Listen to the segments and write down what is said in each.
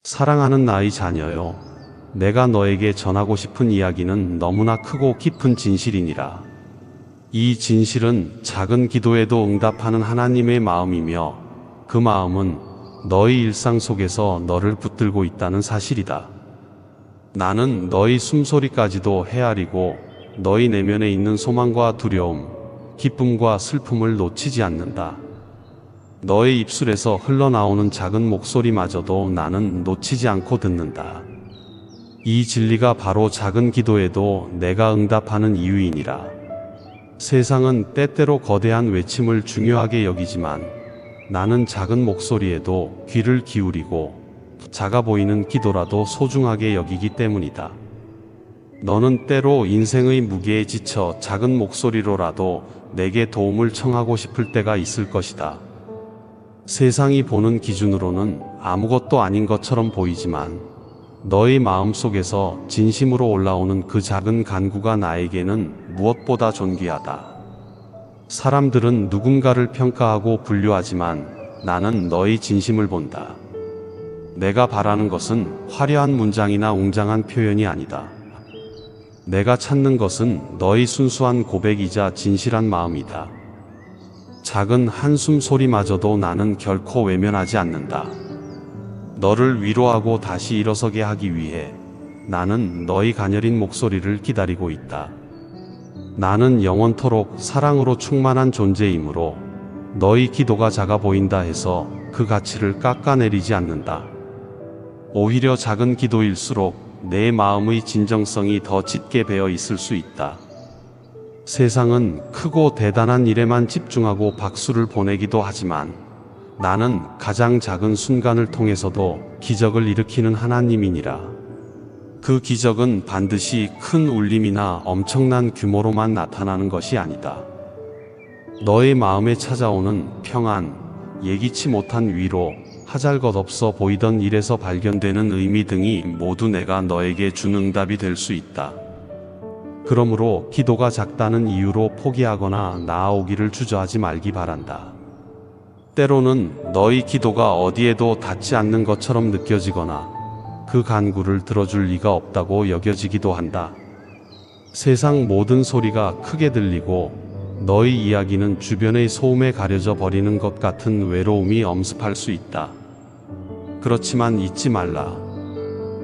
사랑하는 나의 자녀여, 내가 너에게 전하고 싶은 이야기는 너무나 크고 깊은 진실이니라. 이 진실은 작은 기도에도 응답하는 하나님의 마음이며, 그 마음은 너의 일상 속에서 너를 붙들고 있다는 사실이다. 나는 너의 숨소리까지도 헤아리고 너의 내면에 있는 소망과 두려움, 기쁨과 슬픔을 놓치지 않는다. 너의 입술에서 흘러나오는 작은 목소리마저도 나는 놓치지 않고 듣는다. 이 진리가 바로 작은 기도에도 내가 응답하는 이유이니라. 세상은 때때로 거대한 외침을 중요하게 여기지만 나는 작은 목소리에도 귀를 기울이고 작아 보이는 기도라도 소중하게 여기기 때문이다. 너는 때로 인생의 무게에 지쳐 작은 목소리로라도 내게 도움을 청하고 싶을 때가 있을 것이다. 세상이 보는 기준으로는 아무것도 아닌 것처럼 보이지만 너의 마음 속에서 진심으로 올라오는 그 작은 간구가 나에게는 무엇보다 존귀하다. 사람들은 누군가를 평가하고 분류하지만 나는 너의 진심을 본다. 내가 바라는 것은 화려한 문장이나 웅장한 표현이 아니다. 내가 찾는 것은 너의 순수한 고백이자 진실한 마음이다. 작은 한숨 소리마저도 나는 결코 외면하지 않는다. 너를 위로하고 다시 일어서게 하기 위해 나는 너의 가녀린 목소리를 기다리고 있다. 나는 영원토록 사랑으로 충만한 존재이므로 너의 기도가 작아 보인다 해서 그 가치를 깎아내리지 않는다. 오히려 작은 기도일수록 내 마음의 진정성이 더 짙게 배어 있을 수 있다. 세상은 크고 대단한 일에만 집중하고 박수를 보내기도 하지만 나는 가장 작은 순간을 통해서도 기적을 일으키는 하나님이니라. 그 기적은 반드시 큰 울림이나 엄청난 규모로만 나타나는 것이 아니다. 너의 마음에 찾아오는 평안, 예기치 못한 위로, 하잘것없어 보이던 일에서 발견되는 의미 등이 모두 내가 너에게 준 응답이 될 수 있다. 그러므로 기도가 작다는 이유로 포기하거나 나아오기를 주저하지 말기 바란다. 때로는 너의 기도가 어디에도 닿지 않는 것처럼 느껴지거나 그 간구를 들어줄 리가 없다고 여겨지기도 한다. 세상 모든 소리가 크게 들리고 너의 이야기는 주변의 소음에 가려져 버리는 것 같은 외로움이 엄습할 수 있다. 그렇지만 잊지 말라.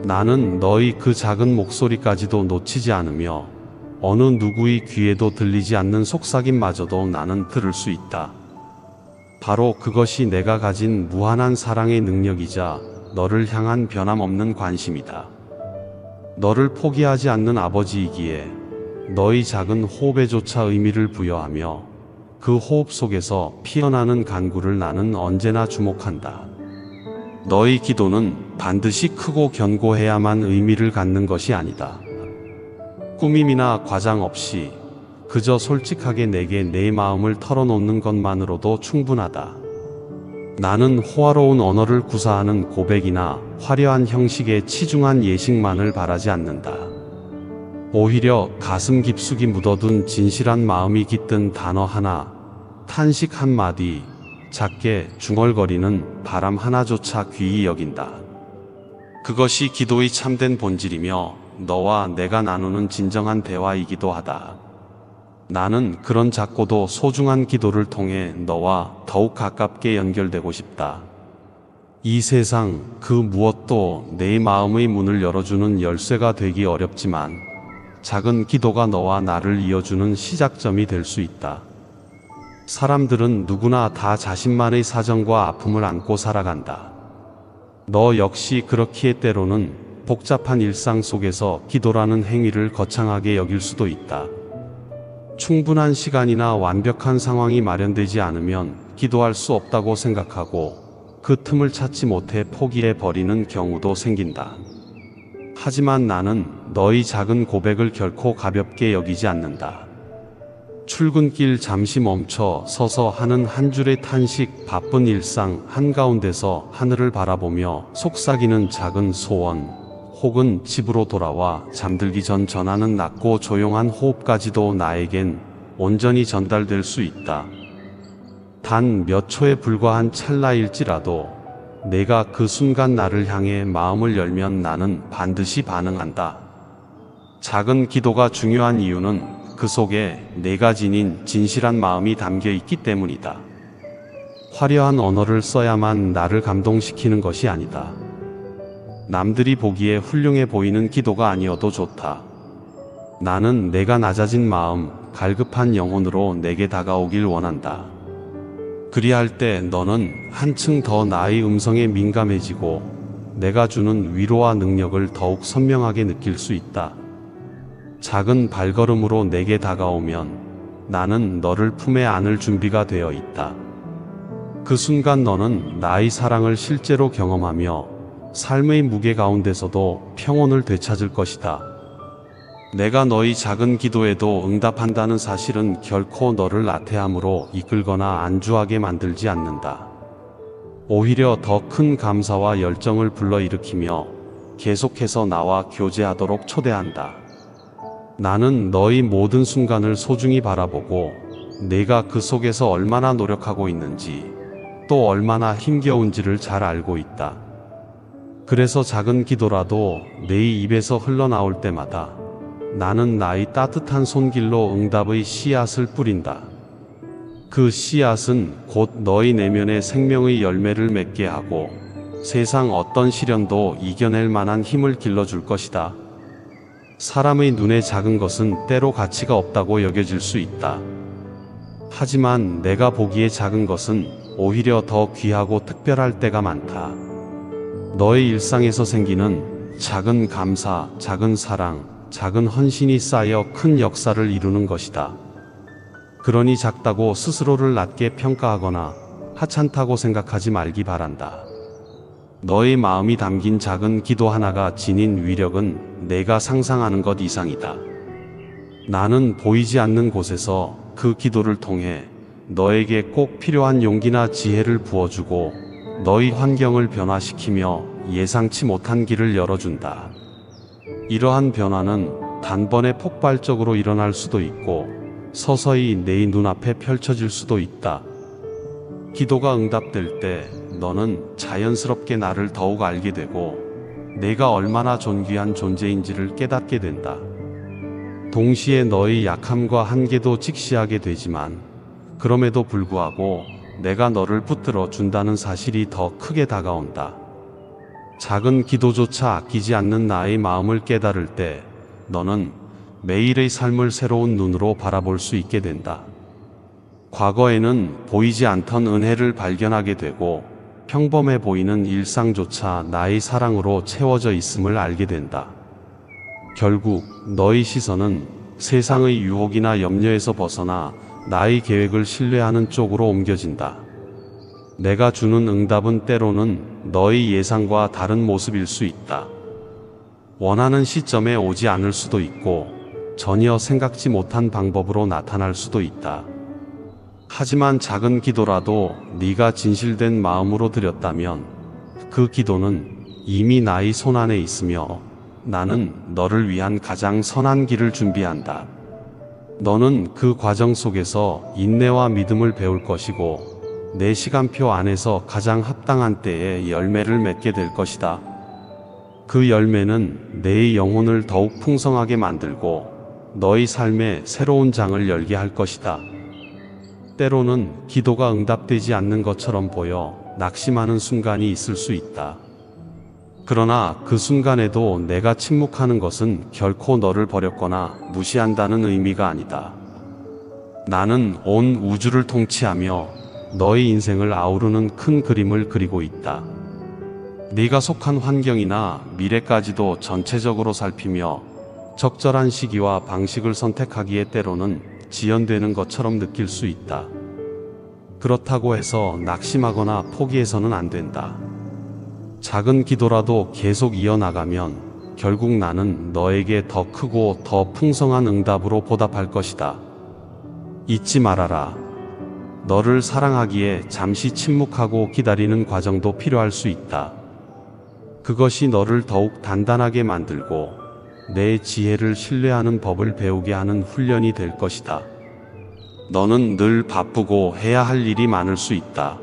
나는 너의 그 작은 목소리까지도 놓치지 않으며 어느 누구의 귀에도 들리지 않는 속삭임마저도 나는 들을 수 있다. 바로 그것이 내가 가진 무한한 사랑의 능력이자 너를 향한 변함없는 관심이다. 너를 포기하지 않는 아버지이기에 너의 작은 호흡에조차 의미를 부여하며 그 호흡 속에서 피어나는 간구를 나는 언제나 주목한다. 너의 기도는 반드시 크고 견고해야만 의미를 갖는 것이 아니다. 꾸밈이나 과장 없이 그저 솔직하게 내게 내 마음을 털어놓는 것만으로도 충분하다. 나는 호화로운 언어를 구사하는 고백이나 화려한 형식의 치중한 예식만을 바라지 않는다. 오히려 가슴 깊숙이 묻어둔 진실한 마음이 깃든 단어 하나, 탄식 한마디, 작게 중얼거리는 바람 하나조차 귀히 여긴다. 그것이 기도의 참된 본질이며 너와 내가 나누는 진정한 대화이기도 하다. 나는 그런 작고도 소중한 기도를 통해 너와 더욱 가깝게 연결되고 싶다. 이 세상 그 무엇도 내 마음의 문을 열어주는 열쇠가 되기 어렵지만 작은 기도가 너와 나를 이어주는 시작점이 될 수 있다. 사람들은 누구나 다 자신만의 사정과 아픔을 안고 살아간다. 너 역시 그렇기에 때로는 복잡한 일상 속에서 기도라는 행위를 거창하게 여길 수도 있다. 충분한 시간이나 완벽한 상황이 마련되지 않으면 기도할 수 없다고 생각하고 그 틈을 찾지 못해 포기해 버리는 경우도 생긴다. 하지만 나는 너의 작은 고백을 결코 가볍게 여기지 않는다. 출근길 잠시 멈춰 서서 하는 한 줄의 탄식, 바쁜 일상 한가운데서 하늘을 바라보며 속삭이는 작은 소원, 혹은 집으로 돌아와 잠들기 전 전하는 낮고 조용한 호흡까지도 나에겐 온전히 전달될 수 있다. 단 몇 초에 불과한 찰나일지라도 내가 그 순간 나를 향해 마음을 열면 나는 반드시 반응한다. 작은 기도가 중요한 이유는 그 속에 내가 지닌 진실한 마음이 담겨 있기 때문이다. 화려한 언어를 써야만 나를 감동시키는 것이 아니다. 남들이 보기에 훌륭해 보이는 기도가 아니어도 좋다. 나는 내가 낮아진 마음, 갈급한 영혼으로 내게 다가오길 원한다. 그리할 때 너는 한층 더 나의 음성에 민감해지고 내가 주는 위로와 능력을 더욱 선명하게 느낄 수 있다. 작은 발걸음으로 내게 다가오면 나는 너를 품에 안을 준비가 되어 있다. 그 순간 너는 나의 사랑을 실제로 경험하며 삶의 무게 가운데서도 평온을 되찾을 것이다. 내가 너의 작은 기도에도 응답한다는 사실은 결코 너를 나태함으로 이끌거나 안주하게 만들지 않는다. 오히려 더 큰 감사와 열정을 불러일으키며 계속해서 나와 교제하도록 초대한다. 나는 너의 모든 순간을 소중히 바라보고 내가 그 속에서 얼마나 노력하고 있는지 또 얼마나 힘겨운지를 잘 알고 있다. 그래서 작은 기도라도 내 입에서 흘러나올 때마다 나는 나의 따뜻한 손길로 응답의 씨앗을 뿌린다. 그 씨앗은 곧 너의 내면의 생명의 열매를 맺게 하고 세상 어떤 시련도 이겨낼 만한 힘을 길러줄 것이다. 사람의 눈에 작은 것은 때로 가치가 없다고 여겨질 수 있다. 하지만 내가 보기에 작은 것은 오히려 더 귀하고 특별할 때가 많다. 너의 일상에서 생기는 작은 감사, 작은 사랑, 작은 헌신이 쌓여 큰 역사를 이루는 것이다. 그러니 작다고 스스로를 낮게 평가하거나 하찮다고 생각하지 말기 바란다. 너의 마음이 담긴 작은 기도 하나가 지닌 위력은 내가 상상하는 것 이상이다. 나는 보이지 않는 곳에서 그 기도를 통해 너에게 꼭 필요한 용기나 지혜를 부어주고 너의 환경을 변화시키며 예상치 못한 길을 열어준다. 이러한 변화는 단번에 폭발적으로 일어날 수도 있고 서서히 내 눈앞에 펼쳐질 수도 있다. 기도가 응답될 때 너는 자연스럽게 나를 더욱 알게 되고 내가 얼마나 존귀한 존재인지를 깨닫게 된다. 동시에 너의 약함과 한계도 직시하게 되지만 그럼에도 불구하고 내가 너를 붙들어 준다는 사실이 더 크게 다가온다. 작은 기도조차 아끼지 않는 나의 마음을 깨달을 때 너는 매일의 삶을 새로운 눈으로 바라볼 수 있게 된다. 과거에는 보이지 않던 은혜를 발견하게 되고 평범해 보이는 일상조차 나의 사랑으로 채워져 있음을 알게 된다. 결국 너의 시선은 세상의 유혹이나 염려에서 벗어나 나의 계획을 신뢰하는 쪽으로 옮겨진다. 내가 주는 응답은 때로는 너의 예상과 다른 모습일 수 있다. 원하는 시점에 오지 않을 수도 있고 전혀 생각지 못한 방법으로 나타날 수도 있다. 하지만 작은 기도라도 네가 진실된 마음으로 드렸다면 그 기도는 이미 나의 손안에 있으며 나는 너를 위한 가장 선한 길을 준비한다. 너는 그 과정 속에서 인내와 믿음을 배울 것이고 내 시간표 안에서 가장 합당한 때에 열매를 맺게 될 것이다. 그 열매는 내 영혼을 더욱 풍성하게 만들고 너의 삶에 새로운 장을 열게 할 것이다. 때로는 기도가 응답되지 않는 것처럼 보여 낙심하는 순간이 있을 수 있다. 그러나 그 순간에도 내가 침묵하는 것은 결코 너를 버렸거나 무시한다는 의미가 아니다. 나는 온 우주를 통치하며 너의 인생을 아우르는 큰 그림을 그리고 있다. 네가 속한 환경이나 미래까지도 전체적으로 살피며 적절한 시기와 방식을 선택하기에 때로는 지연되는 것처럼 느낄 수 있다. 그렇다고 해서 낙심하거나 포기해서는 안 된다. 작은 기도라도 계속 이어나가면 결국 나는 너에게 더 크고 더 풍성한 응답으로 보답할 것이다. 잊지 말아라. 너를 사랑하기에 잠시 침묵하고 기다리는 과정도 필요할 수 있다. 그것이 너를 더욱 단단하게 만들고 내 지혜를 신뢰하는 법을 배우게 하는 훈련이 될 것이다. 너는 늘 바쁘고 해야 할 일이 많을 수 있다.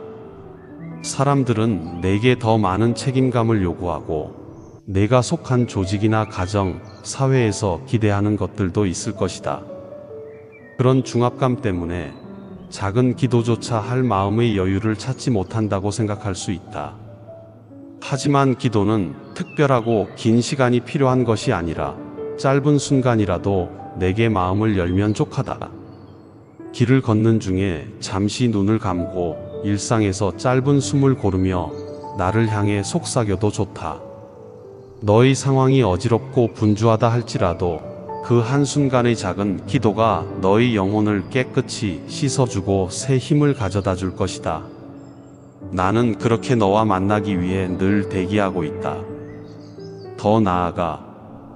사람들은 내게 더 많은 책임감을 요구하고 내가 속한 조직이나 가정, 사회에서 기대하는 것들도 있을 것이다. 그런 중압감 때문에 작은 기도조차 할 마음의 여유를 찾지 못한다고 생각할 수 있다. 하지만 기도는 특별하고 긴 시간이 필요한 것이 아니라 짧은 순간이라도 내게 마음을 열면 족하다. 길을 걷는 중에 잠시 눈을 감고 일상에서 짧은 숨을 고르며 나를 향해 속삭여도 좋다. 너의 상황이 어지럽고 분주하다 할지라도 그 한순간의 작은 기도가 너의 영혼을 깨끗이 씻어주고 새 힘을 가져다 줄 것이다. 나는 그렇게 너와 만나기 위해 늘 대기하고 있다. 더 나아가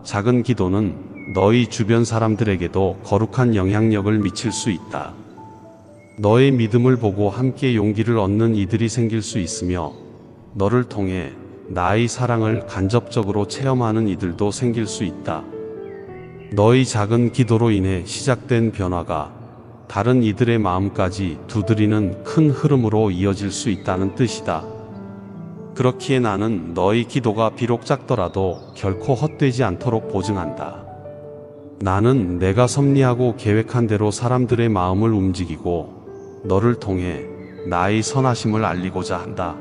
작은 기도는 너희 주변 사람들에게도 거룩한 영향력을 미칠 수 있다. 너의 믿음을 보고 함께 용기를 얻는 이들이 생길 수 있으며 너를 통해 나의 사랑을 간접적으로 체험하는 이들도 생길 수 있다. 너의 작은 기도로 인해 시작된 변화가 다른 이들의 마음까지 두드리는 큰 흐름으로 이어질 수 있다는 뜻이다. 그렇기에 나는 너의 기도가 비록 작더라도 결코 헛되지 않도록 보증한다. 나는 내가 섭리하고 계획한 대로 사람들의 마음을 움직이고 너를 통해 나의 선하심을 알리고자 한다.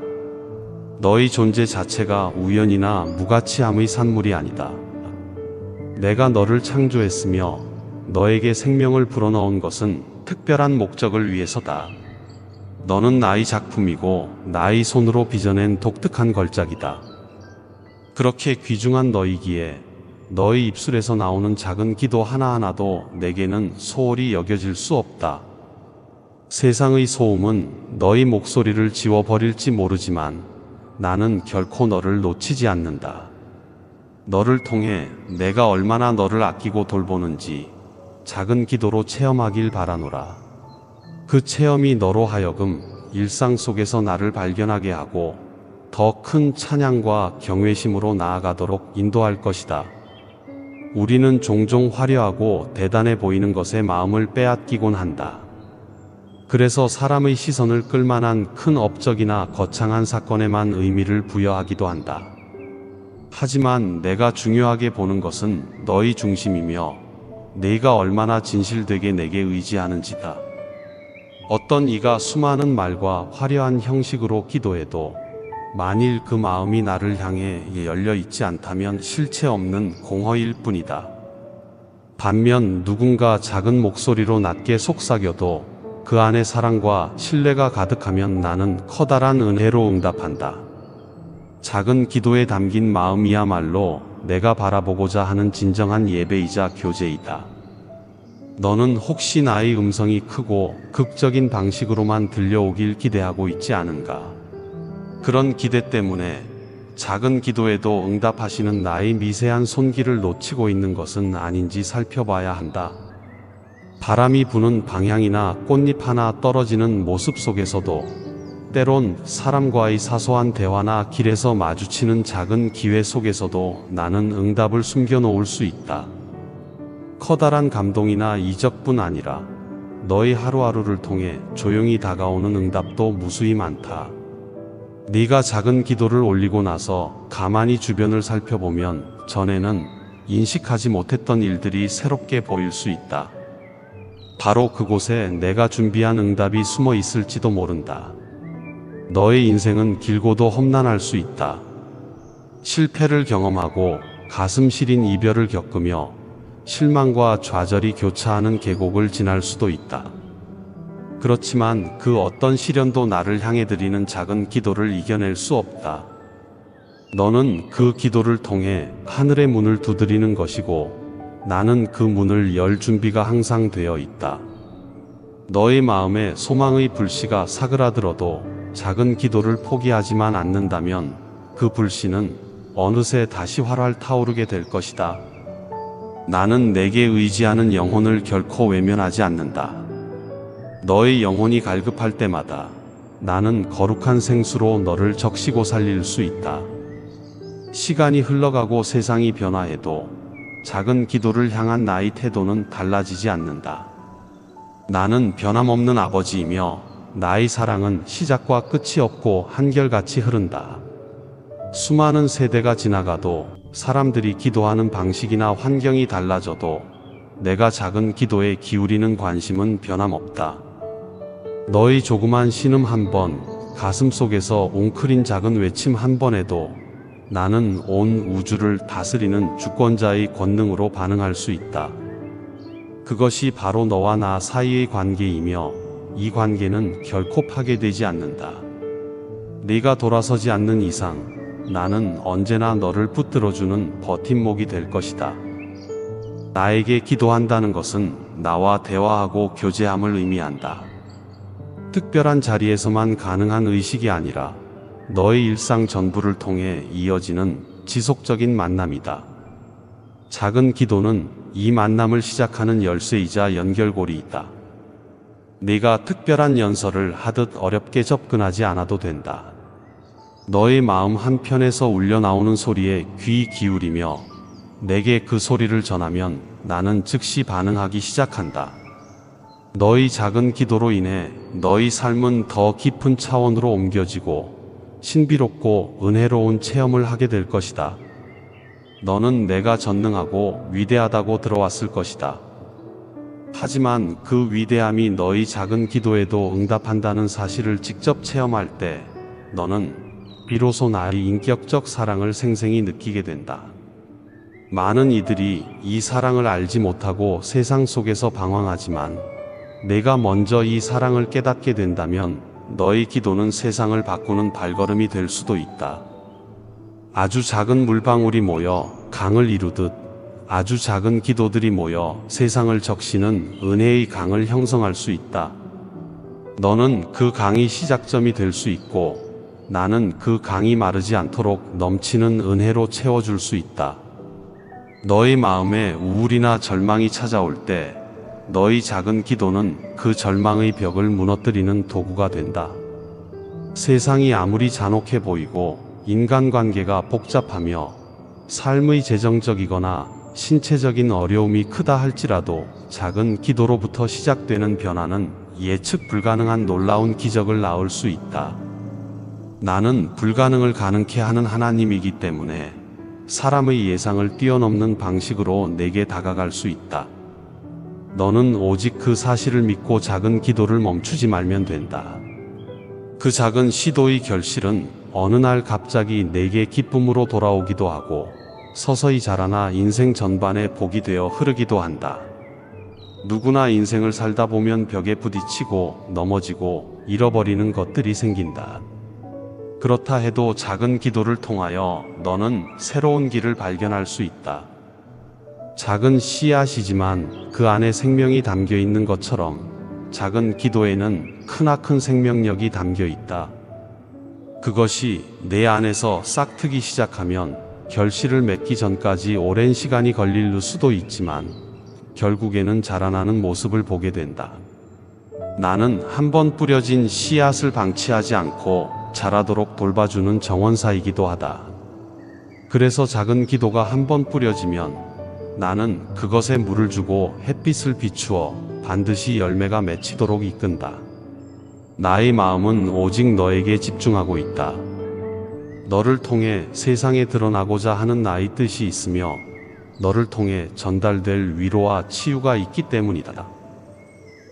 너의 존재 자체가 우연이나 무가치함의 산물이 아니다. 내가 너를 창조했으며 너에게 생명을 불어넣은 것은 특별한 목적을 위해서다. 너는 나의 작품이고 나의 손으로 빚어낸 독특한 걸작이다. 그렇게 귀중한 너이기에 너의 입술에서 나오는 작은 기도 하나하나도 내게는 소홀히 여겨질 수 없다. 세상의 소음은 너의 목소리를 지워버릴지 모르지만 나는 결코 너를 놓치지 않는다. 너를 통해 내가 얼마나 너를 아끼고 돌보는지 작은 기도로 체험하길 바라노라. 그 체험이 너로 하여금 일상 속에서 나를 발견하게 하고 더 큰 찬양과 경외심으로 나아가도록 인도할 것이다. 우리는 종종 화려하고 대단해 보이는 것에 마음을 빼앗기곤 한다. 그래서 사람의 시선을 끌만한 큰 업적이나 거창한 사건에만 의미를 부여하기도 한다. 하지만 내가 중요하게 보는 것은 너의 중심이며 네가 얼마나 진실되게 내게 의지하는지다. 어떤 이가 수많은 말과 화려한 형식으로 기도해도 만일 그 마음이 나를 향해 열려 있지 않다면 실체 없는 공허일 뿐이다. 반면 누군가 작은 목소리로 낮게 속삭여도 그 안에 사랑과 신뢰가 가득하면 나는 커다란 은혜로 응답한다. 작은 기도에 담긴 마음이야말로 내가 바라보고자 하는 진정한 예배이자 교제이다. 너는 혹시 나의 음성이 크고 극적인 방식으로만 들려오길 기대하고 있지 않은가? 그런 기대 때문에 작은 기도에도 응답하시는 나의 미세한 손길을 놓치고 있는 것은 아닌지 살펴봐야 한다. 바람이 부는 방향이나 꽃잎 하나 떨어지는 모습 속에서도 때론 사람과의 사소한 대화나 길에서 마주치는 작은 기회 속에서도 나는 응답을 숨겨놓을 수 있다. 커다란 감동이나 이적뿐 아니라 너의 하루하루를 통해 조용히 다가오는 응답도 무수히 많다. 네가 작은 기도를 올리고 나서 가만히 주변을 살펴보면 전에는 인식하지 못했던 일들이 새롭게 보일 수 있다. 바로 그곳에 내가 준비한 응답이 숨어 있을지도 모른다. 너의 인생은 길고도 험난할 수 있다. 실패를 경험하고 가슴 시린 이별을 겪으며 실망과 좌절이 교차하는 계곡을 지날 수도 있다. 그렇지만 그 어떤 시련도 나를 향해 드리는 작은 기도를 이겨낼 수 없다. 너는 그 기도를 통해 하늘의 문을 두드리는 것이고 나는 그 문을 열 준비가 항상 되어 있다. 너의 마음에 소망의 불씨가 사그라들어도 작은 기도를 포기하지만 않는다면 그 불씨는 어느새 다시 활활 타오르게 될 것이다. 나는 내게 의지하는 영혼을 결코 외면하지 않는다. 너의 영혼이 갈급할 때마다 나는 거룩한 생수로 너를 적시고 살릴 수 있다. 시간이 흘러가고 세상이 변화해도 작은 기도를 향한 나의 태도는 달라지지 않는다. 나는 변함없는 아버지이며 나의 사랑은 시작과 끝이 없고 한결같이 흐른다. 수많은 세대가 지나가도 사람들이 기도하는 방식이나 환경이 달라져도 내가 작은 기도에 기울이는 관심은 변함없다. 너의 조그만 신음 한 번, 가슴 속에서 웅크린 작은 외침 한 번에도 나는 온 우주를 다스리는 주권자의 권능으로 반응할 수 있다. 그것이 바로 너와 나 사이의 관계이며 이 관계는 결코 파괴되지 않는다. 네가 돌아서지 않는 이상 나는 언제나 너를 붙들어주는 버팀목이 될 것이다. 나에게 기도한다는 것은 나와 대화하고 교제함을 의미한다. 특별한 자리에서만 가능한 의식이 아니라 너의 일상 전부를 통해 이어지는 지속적인 만남이다. 작은 기도는 이 만남을 시작하는 열쇠이자 연결고리이다. 네가 특별한 연설을 하듯 어렵게 접근하지 않아도 된다. 너의 마음 한편에서 울려나오는 소리에 귀 기울이며 내게 그 소리를 전하면 나는 즉시 반응하기 시작한다. 너의 작은 기도로 인해 너의 삶은 더 깊은 차원으로 옮겨지고 신비롭고 은혜로운 체험을 하게 될 것이다. 너는 내가 전능하고 위대하다고 들어왔을 것이다. 하지만 그 위대함이 너의 작은 기도에도 응답한다는 사실을 직접 체험할 때 너는 비로소 나의 인격적 사랑을 생생히 느끼게 된다. 많은 이들이 이 사랑을 알지 못하고 세상 속에서 방황하지만 내가 먼저 이 사랑을 깨닫게 된다면 너의 기도는 세상을 바꾸는 발걸음이 될 수도 있다. 아주 작은 물방울이 모여 강을 이루듯 아주 작은 기도들이 모여 세상을 적시는 은혜의 강을 형성할 수 있다. 너는 그 강이 시작점이 될 수 있고 나는 그 강이 마르지 않도록 넘치는 은혜로 채워줄 수 있다. 너의 마음에 우울이나 절망이 찾아올 때 너의 작은 기도는 그 절망의 벽을 무너뜨리는 도구가 된다. 세상이 아무리 잔혹해 보이고 인간관계가 복잡하며 삶의 재정적이거나 신체적인 어려움이 크다 할지라도 작은 기도로부터 시작되는 변화는 예측 불가능한 놀라운 기적을 낳을 수 있다. 나는 불가능을 가능케 하는 하나님이기 때문에 사람의 예상을 뛰어넘는 방식으로 내게 다가갈 수 있다. 너는 오직 그 사실을 믿고 작은 기도를 멈추지 말면 된다. 그 작은 시도의 결실은 어느 날 갑자기 내게 기쁨으로 돌아오기도 하고 서서히 자라나 인생 전반에 복이 되어 흐르기도 한다. 누구나 인생을 살다 보면 벽에 부딪히고 넘어지고 잃어버리는 것들이 생긴다. 그렇다 해도 작은 기도를 통하여 너는 새로운 길을 발견할 수 있다. 작은 씨앗이지만 그 안에 생명이 담겨 있는 것처럼 작은 기도에는 크나큰 생명력이 담겨 있다. 그것이 내 안에서 싹트기 시작하면 결실을 맺기 전까지 오랜 시간이 걸릴 수도 있지만 결국에는 자라나는 모습을 보게 된다. 나는 한번 뿌려진 씨앗을 방치하지 않고 자라도록 돌봐주는 정원사이기도 하다. 그래서 작은 기도가 한번 뿌려지면 나는 그것에 물을 주고 햇빛을 비추어 반드시 열매가 맺히도록 이끈다. 나의 마음은 오직 너에게 집중하고 있다. 너를 통해 세상에 드러나고자 하는 나의 뜻이 있으며 너를 통해 전달될 위로와 치유가 있기 때문이다.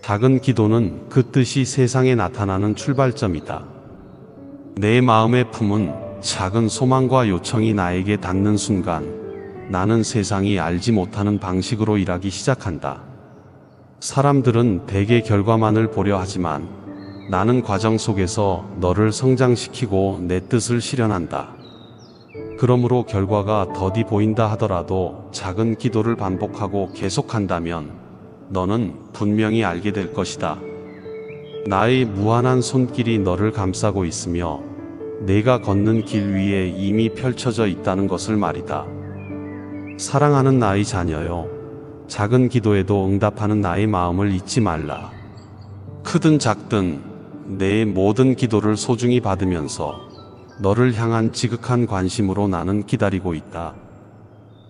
작은 기도는 그 뜻이 세상에 나타나는 출발점이다. 내 마음의 품은 작은 소망과 요청이 나에게 닿는 순간 나는 세상이 알지 못하는 방식으로 일하기 시작한다. 사람들은 대개 결과만을 보려 하지만 나는 과정 속에서 너를 성장시키고 내 뜻을 실현한다. 그러므로 결과가 더디 보인다 하더라도 작은 기도를 반복하고 계속한다면 너는 분명히 알게 될 것이다. 나의 무한한 손길이 너를 감싸고 있으며 내가 걷는 길 위에 이미 펼쳐져 있다는 것을 말이다. 사랑하는 나의 자녀여, 작은 기도에도 응답하는 나의 마음을 잊지 말라. 크든 작든 내 모든 기도를 소중히 받으면서 너를 향한 지극한 관심으로 나는 기다리고 있다.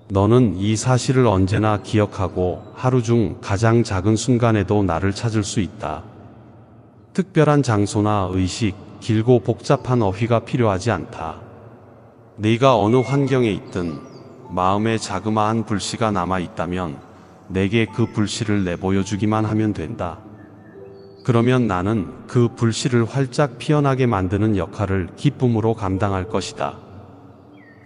너는 이 사실을 언제나 기억하고 하루 중 가장 작은 순간에도 나를 찾을 수 있다. 특별한 장소나 의식, 길고 복잡한 어휘가 필요하지 않다. 네가 어느 환경에 있든 마음에 자그마한 불씨가 남아 있다면 내게 그 불씨를 내보여주기만 하면 된다. 그러면 나는 그 불씨를 활짝 피어나게 만드는 역할을 기쁨으로 감당할 것이다.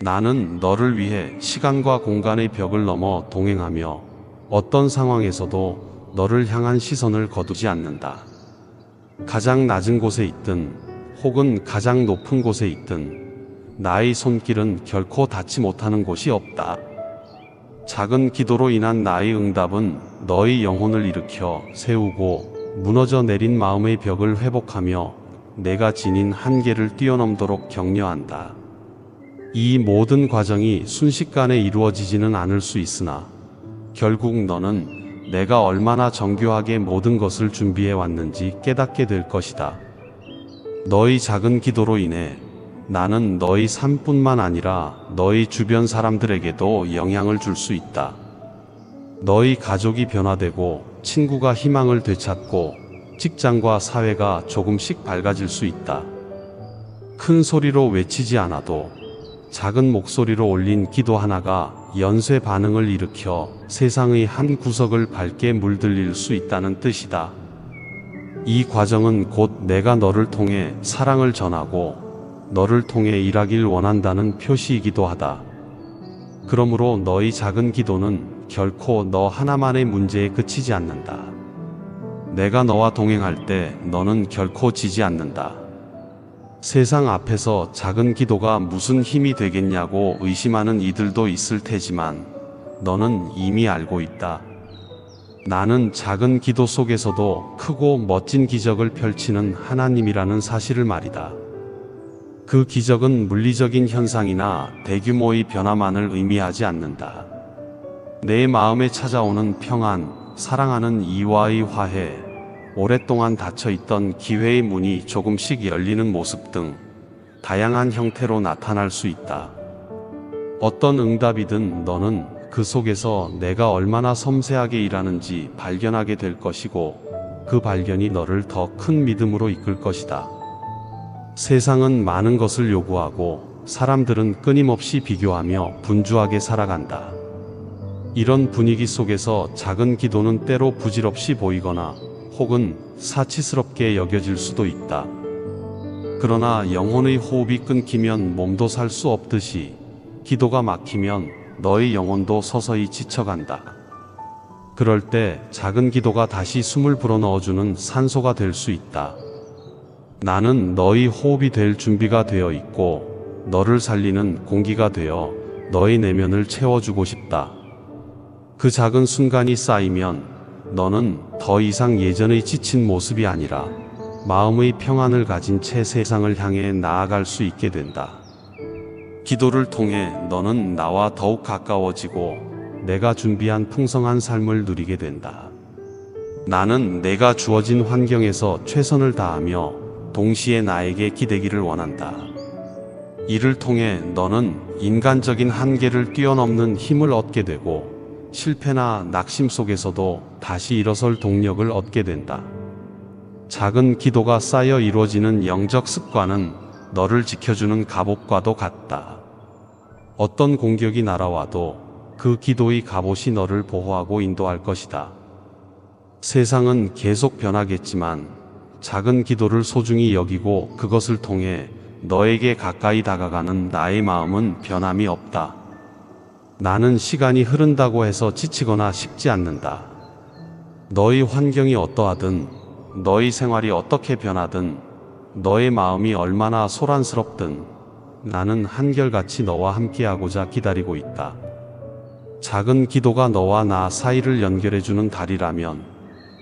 나는 너를 위해 시간과 공간의 벽을 넘어 동행하며 어떤 상황에서도 너를 향한 시선을 거두지 않는다. 가장 낮은 곳에 있든 혹은 가장 높은 곳에 있든 나의 손길은 결코 닿지 못하는 곳이 없다. 작은 기도로 인한 나의 응답은 너의 영혼을 일으켜 세우고 무너져 내린 마음의 벽을 회복하며 내가 지닌 한계를 뛰어넘도록 격려한다. 이 모든 과정이 순식간에 이루어지지는 않을 수 있으나 결국 너는 내가 얼마나 정교하게 모든 것을 준비해 왔는지 깨닫게 될 것이다. 너의 작은 기도로 인해 나는 너의 삶뿐만 아니라 너의 주변 사람들에게도 영향을 줄 수 있다. 너의 가족이 변화되고 친구가 희망을 되찾고 직장과 사회가 조금씩 밝아질 수 있다. 큰 소리로 외치지 않아도 작은 목소리로 올린 기도 하나가 연쇄 반응을 일으켜 세상의 한 구석을 밝게 물들일 수 있다는 뜻이다. 이 과정은 곧 내가 너를 통해 사랑을 전하고 너를 통해 일하길 원한다는 표시이기도 하다. 그러므로 너의 작은 기도는 결코 너 하나만의 문제에 그치지 않는다. 내가 너와 동행할 때 너는 결코 지지 않는다. 세상 앞에서 작은 기도가 무슨 힘이 되겠냐고 의심하는 이들도 있을 테지만 너는 이미 알고 있다. 나는 작은 기도 속에서도 크고 멋진 기적을 펼치는 하나님이라는 사실을 말이다. 그 기적은 물리적인 현상이나 대규모의 변화만을 의미하지 않는다. 내 마음에 찾아오는 평안, 사랑하는 이와의 화해, 오랫동안 닫혀있던 기회의 문이 조금씩 열리는 모습 등 다양한 형태로 나타날 수 있다. 어떤 응답이든 너는 그 속에서 내가 얼마나 섬세하게 일하는지 발견하게 될 것이고 그 발견이 너를 더 큰 믿음으로 이끌 것이다. 세상은 많은 것을 요구하고 사람들은 끊임없이 비교하며 분주하게 살아간다. 이런 분위기 속에서 작은 기도는 때로 부질없이 보이거나 혹은 사치스럽게 여겨질 수도 있다. 그러나 영혼의 호흡이 끊기면 몸도 살 수 없듯이 기도가 막히면 너의 영혼도 서서히 지쳐간다. 그럴 때 작은 기도가 다시 숨을 불어넣어주는 산소가 될 수 있다. 나는 너의 호흡이 될 준비가 되어 있고 너를 살리는 공기가 되어 너의 내면을 채워주고 싶다. 그 작은 순간이 쌓이면 너는 더 이상 예전의 지친 모습이 아니라 마음의 평안을 가진 채 세상을 향해 나아갈 수 있게 된다. 기도를 통해 너는 나와 더욱 가까워지고 내가 준비한 풍성한 삶을 누리게 된다. 나는 내가 주어진 환경에서 최선을 다하며 동시에 나에게 기대기를 원한다. 이를 통해 너는 인간적인 한계를 뛰어넘는 힘을 얻게 되고 실패나 낙심 속에서도 다시 일어설 동력을 얻게 된다. 작은 기도가 쌓여 이루어지는 영적 습관은 너를 지켜주는 갑옷과도 같다. 어떤 공격이 날아와도 그 기도의 갑옷이 너를 보호하고 인도할 것이다. 세상은 계속 변하겠지만 작은 기도를 소중히 여기고 그것을 통해 너에게 가까이 다가가는 나의 마음은 변함이 없다. 나는 시간이 흐른다고 해서 지치거나 식지 않는다. 너의 환경이 어떠하든, 너의 생활이 어떻게 변하든, 너의 마음이 얼마나 소란스럽든 나는 한결같이 너와 함께하고자 기다리고 있다. 작은 기도가 너와 나 사이를 연결해주는 다리라면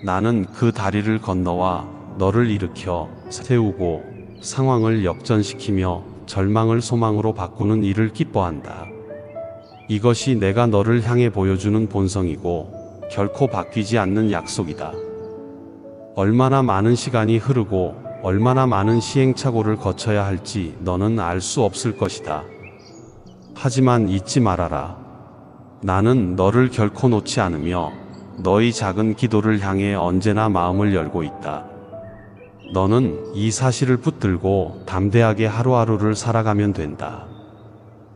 나는 그 다리를 건너와 너를 일으켜 세우고 상황을 역전시키며 절망을 소망으로 바꾸는 일을 기뻐한다. 이것이 내가 너를 향해 보여주는 본성이고 결코 바뀌지 않는 약속이다. 얼마나 많은 시간이 흐르고 얼마나 많은 시행착오를 거쳐야 할지 너는 알 수 없을 것이다. 하지만 잊지 말아라. 나는 너를 결코 놓지 않으며 너의 작은 기도를 향해 언제나 마음을 열고 있다. 너는 이 사실을 붙들고 담대하게 하루하루를 살아가면 된다.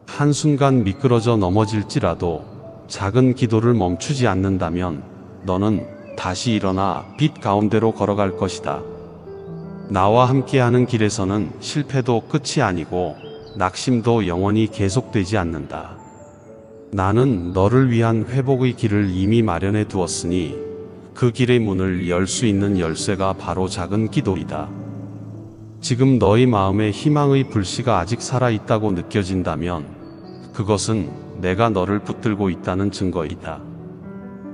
한순간 미끄러져 넘어질지라도 작은 기도를 멈추지 않는다면 너는 다시 일어나 빛 가운데로 걸어갈 것이다. 나와 함께하는 길에서는 실패도 끝이 아니고 낙심도 영원히 계속되지 않는다. 나는 너를 위한 회복의 길을 이미 마련해 두었으니 그 길의 문을 열 수 있는 열쇠가 바로 작은 기도이다. 지금 너희 마음에 희망의 불씨가 아직 살아있다고 느껴진다면 그것은 내가 너를 붙들고 있다는 증거이다.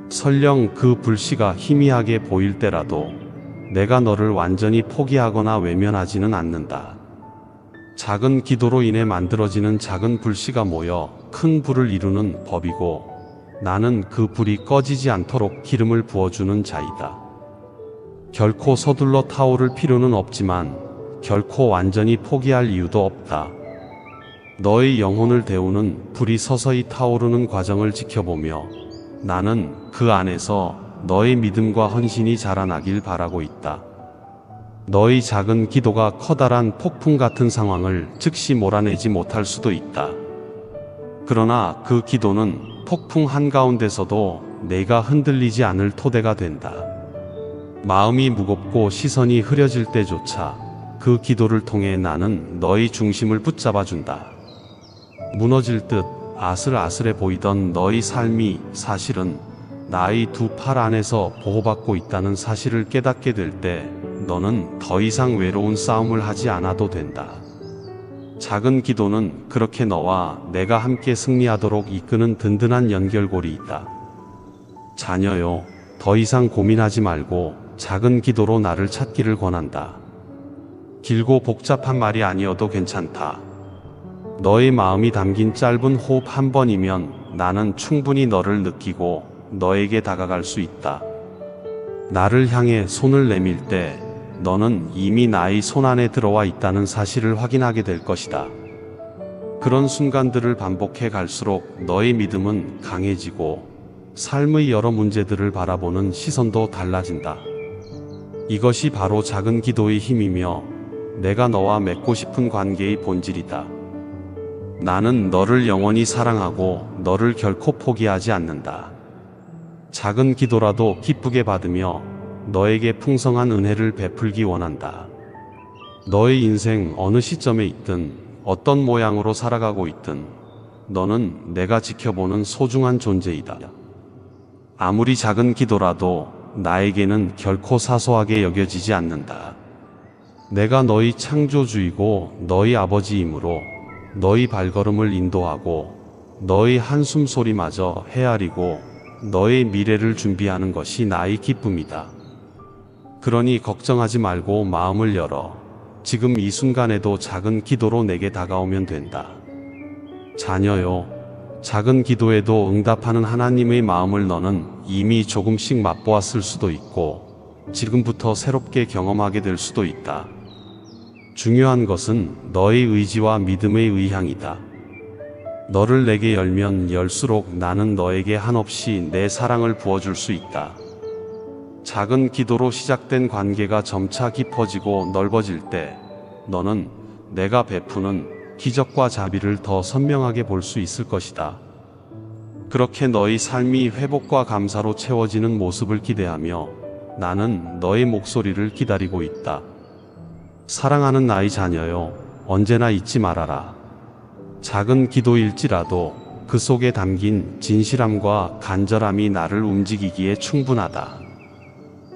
설령 그 불씨가 희미하게 보일 때라도 내가 너를 완전히 포기하거나 외면하지는 않는다. 작은 기도로 인해 만들어지는 작은 불씨가 모여 큰 불을 이루는 법이고 나는 그 불이 꺼지지 않도록 기름을 부어주는 자이다. 결코 서둘러 타오를 필요는 없지만 결코 완전히 포기할 이유도 없다. 너의 영혼을 데우는 불이 서서히 타오르는 과정을 지켜보며 나는 그 안에서 너의 믿음과 헌신이 자라나길 바라고 있다. 너의 작은 기도가 커다란 폭풍 같은 상황을 즉시 몰아내지 못할 수도 있다. 그러나 그 기도는 폭풍 한가운데서도 내가 흔들리지 않을 토대가 된다. 마음이 무겁고 시선이 흐려질 때조차 그 기도를 통해 나는 너의 중심을 붙잡아 준다. 무너질 듯 아슬아슬해 보이던 너의 삶이 사실은 나의 두 팔 안에서 보호받고 있다는 사실을 깨닫게 될 때 너는 더 이상 외로운 싸움을 하지 않아도 된다. 작은 기도는 그렇게 너와 내가 함께 승리하도록 이끄는 든든한 연결고리이다. 자녀요, 더 이상 고민하지 말고 작은 기도로 나를 찾기를 권한다. 길고 복잡한 말이 아니어도 괜찮다. 너의 마음이 담긴 짧은 호흡 한 번이면 나는 충분히 너를 느끼고 너에게 다가갈 수 있다. 나를 향해 손을 내밀 때 너는 이미 나의 손 안에 들어와 있다는 사실을 확인하게 될 것이다. 그런 순간들을 반복해 갈수록 너의 믿음은 강해지고 삶의 여러 문제들을 바라보는 시선도 달라진다. 이것이 바로 작은 기도의 힘이며 내가 너와 맺고 싶은 관계의 본질이다. 나는 너를 영원히 사랑하고 너를 결코 포기하지 않는다. 작은 기도라도 기쁘게 받으며 너에게 풍성한 은혜를 베풀기 원한다. 너의 인생 어느 시점에 있든 어떤 모양으로 살아가고 있든 너는 내가 지켜보는 소중한 존재이다. 아무리 작은 기도라도 나에게는 결코 사소하게 여겨지지 않는다. 내가 너희 창조주이고 너희 아버지이므로 너희 발걸음을 인도하고 너희 한숨 소리마저 헤아리고 너의 미래를 준비하는 것이 나의 기쁨이다. 그러니 걱정하지 말고 마음을 열어 지금 이 순간에도 작은 기도로 내게 다가오면 된다. 자녀요, 작은 기도에도 응답하는 하나님의 마음을 너는 이미 조금씩 맛보았을 수도 있고 지금부터 새롭게 경험하게 될 수도 있다. 중요한 것은 너의 의지와 믿음의 의향이다. 너를 내게 열면 열수록 나는 너에게 한없이 내 사랑을 부어줄 수 있다. 작은 기도로 시작된 관계가 점차 깊어지고 넓어질 때 너는 내가 베푸는 기적과 자비를 더 선명하게 볼 수 있을 것이다. 그렇게 너의 삶이 회복과 감사로 채워지는 모습을 기대하며 나는 너의 목소리를 기다리고 있다. 사랑하는 나의 자녀요, 언제나 잊지 말아라. 작은 기도일지라도 그 속에 담긴 진실함과 간절함이 나를 움직이기에 충분하다.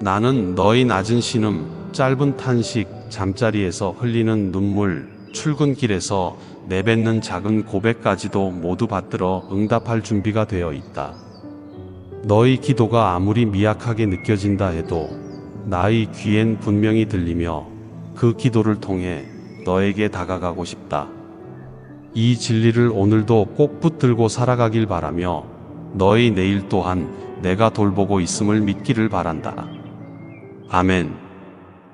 나는 너의 낮은 신음, 짧은 탄식, 잠자리에서 흘리는 눈물, 출근길에서 내뱉는 작은 고백까지도 모두 받들어 응답할 준비가 되어 있다. 너의 기도가 아무리 미약하게 느껴진다 해도 나의 귀엔 분명히 들리며 그 기도를 통해 너에게 다가가고 싶다. 이 진리를 오늘도 꼭 붙들고 살아가길 바라며 너의 내일 또한 내가 돌보고 있음을 믿기를 바란다. 아멘.